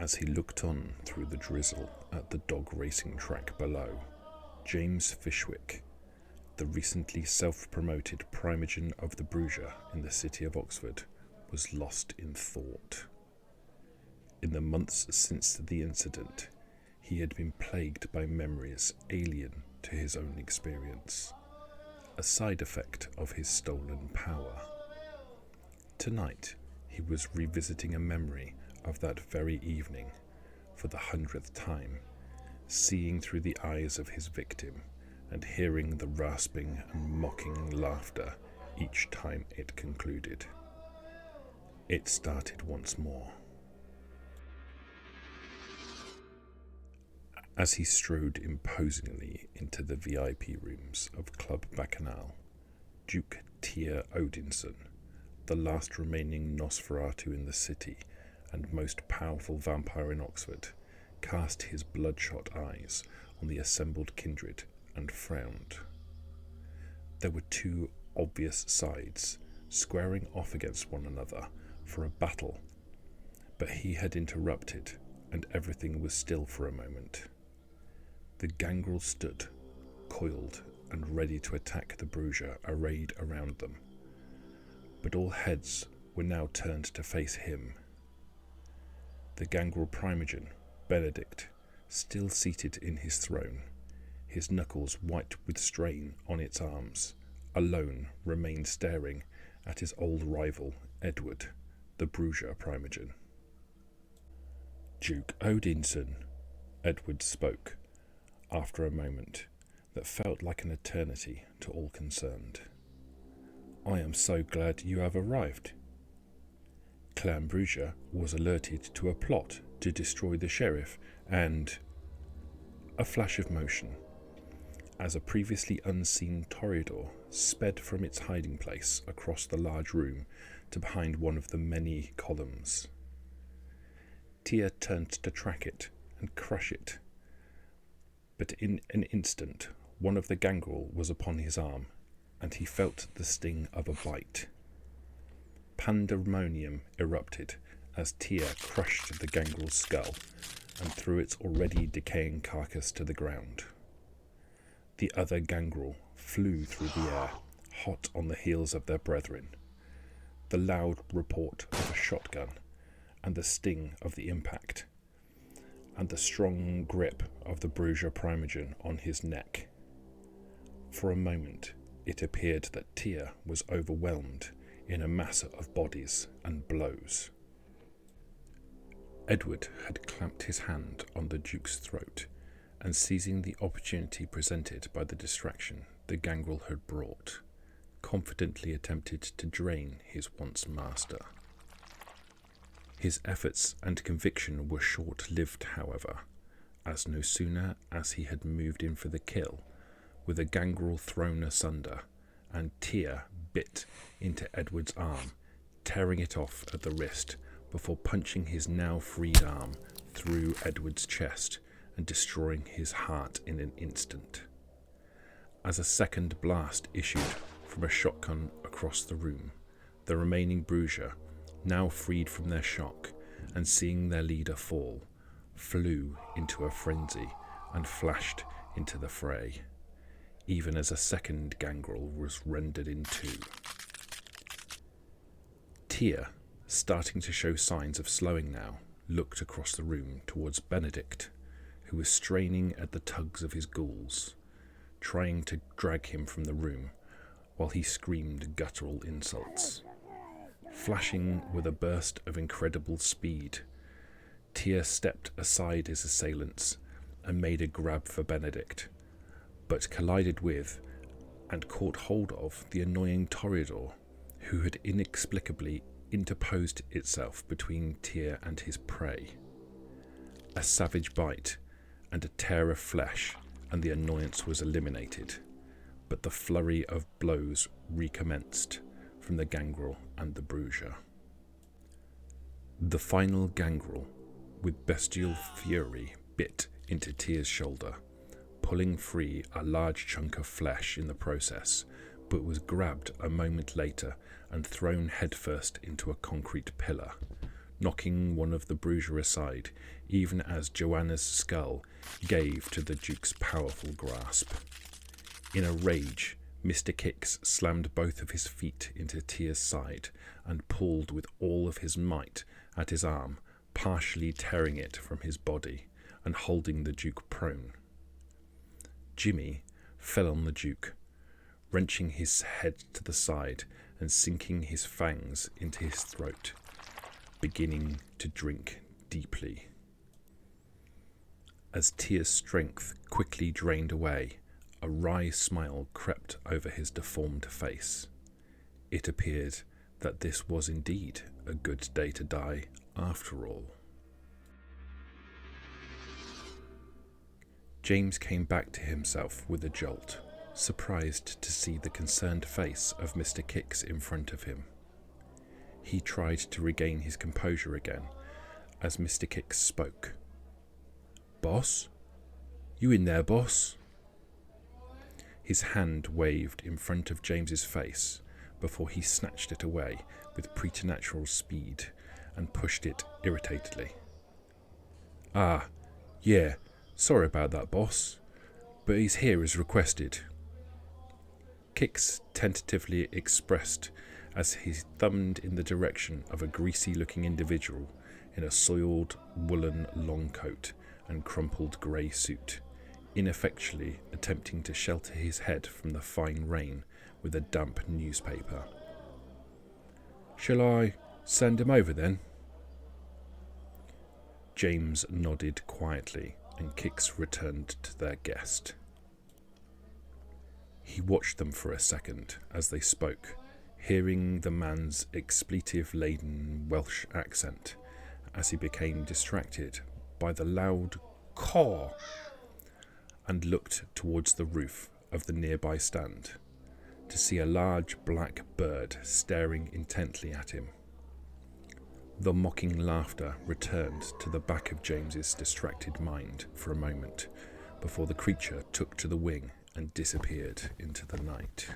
As he looked on through the drizzle at the dog racing track below, James Fishwick, the recently self-promoted primogen of the Bruja in the city of Oxford, was lost in thought. In the months since the incident, he had been plagued by memories alien to his own experience, a side effect of his stolen power. Tonight, he was revisiting a memory of that very evening for the 100th time, seeing through the eyes of his victim and hearing the rasping and mocking laughter each time it concluded. It started once more. As he strode imposingly into the VIP rooms of Club Bacchanal, Duke Tyr Odinson, the last remaining Nosferatu in the city and most powerful vampire in Oxford, cast his bloodshot eyes on the assembled kindred and frowned. There were two obvious sides, squaring off against one another for a battle, but he had interrupted, and everything was still for a moment. The gangrel stood, coiled and ready to attack the Bruja arrayed around them, but all heads were now turned to face him. The gangrel primogen, Benedict, still seated in his throne, his knuckles white with strain on its arms, alone remained staring at his old rival, Edward, the Bruja primogen. "Duke Odinson," Edward spoke, after a moment that felt like an eternity to all concerned. "I am so glad you have arrived. Clan Bruja was alerted to a plot to destroy the sheriff and..." A flash of motion, as a previously unseen toreador sped from its hiding place across the large room to behind one of the many columns. Tyr turned to track it and crush it, but in an instant one of the gangrel was upon his arm, and he felt the sting of a bite. Pandemonium erupted as Tyr crushed the gangrel's skull and threw its already decaying carcass to the ground. The other gangrel flew through the air, hot on the heels of their brethren. The loud report of a shotgun, and the sting of the impact, and the strong grip of the Bruja primogen on his neck. For a moment, it appeared that Tyr was overwhelmed in a mass of bodies and blows. Edward had clamped his hand on the Duke's throat, and seizing the opportunity presented by the distraction the gangrel had brought, confidently attempted to drain his once master. His efforts and conviction were short-lived, however, as no sooner as he had moved in for the kill, with a gangrel thrown asunder, and Tyr bit into Edward's arm, tearing it off at the wrist before punching his now freed arm through Edward's chest and destroying his heart in an instant. As a second blast issued from a shotgun across the room, the remaining Bruja, now freed from their shock and seeing their leader fall, flew into a frenzy and flashed into the fray, even as a second gangrel was rendered in two. Tyr, starting to show signs of slowing now, looked across the room towards Benedict, who was straining at the tugs of his ghouls, trying to drag him from the room while he screamed guttural insults. Flashing with a burst of incredible speed, Tyr stepped aside his assailants and made a grab for Benedict, but collided with and caught hold of the annoying toreador, who had inexplicably interposed itself between Tyr and his prey. A savage bite and a tear of flesh, and the annoyance was eliminated, but the flurry of blows recommenced from the gangrel and the Bruja. The final gangrel, with bestial fury, bit into Tyr's shoulder, pulling free a large chunk of flesh in the process, but was grabbed a moment later and thrown headfirst into a concrete pillar, knocking one of the bruiser aside, even as Joanna's skull gave to the Duke's powerful grasp. In a rage, Mr. Kicks slammed both of his feet into Tia's side and pulled with all of his might at his arm, partially tearing it from his body and holding the Duke prone. Jimmy fell on the Duke, wrenching his head to the side and sinking his fangs into his throat, beginning to drink deeply. As Tia's strength quickly drained away, a wry smile crept over his deformed face. It appeared that this was indeed a good day to die after all. James came back to himself with a jolt, surprised to see the concerned face of Mr. Kicks in front of him. He tried to regain his composure again as Mr. Kicks spoke. "Boss? You in there, boss?" His hand waved in front of James's face before he snatched it away with preternatural speed and pushed it irritatedly. "Ah, yeah, sorry about that, boss, but he's here as requested." Kicks tentatively expressed as he thumbed in the direction of a greasy-looking individual in a soiled woolen long coat and crumpled grey suit, ineffectually attempting to shelter his head from the fine rain with a damp newspaper. "Shall I send him over then?" James nodded quietly and Kicks returned to their guest. He watched them for a second as they spoke, hearing the man's expletive-laden Welsh accent as he became distracted by the loud caw and looked towards the roof of the nearby stand to see a large black bird staring intently at him. The mocking laughter returned to the back of James's distracted mind for a moment before the creature took to the wing and disappeared into the night.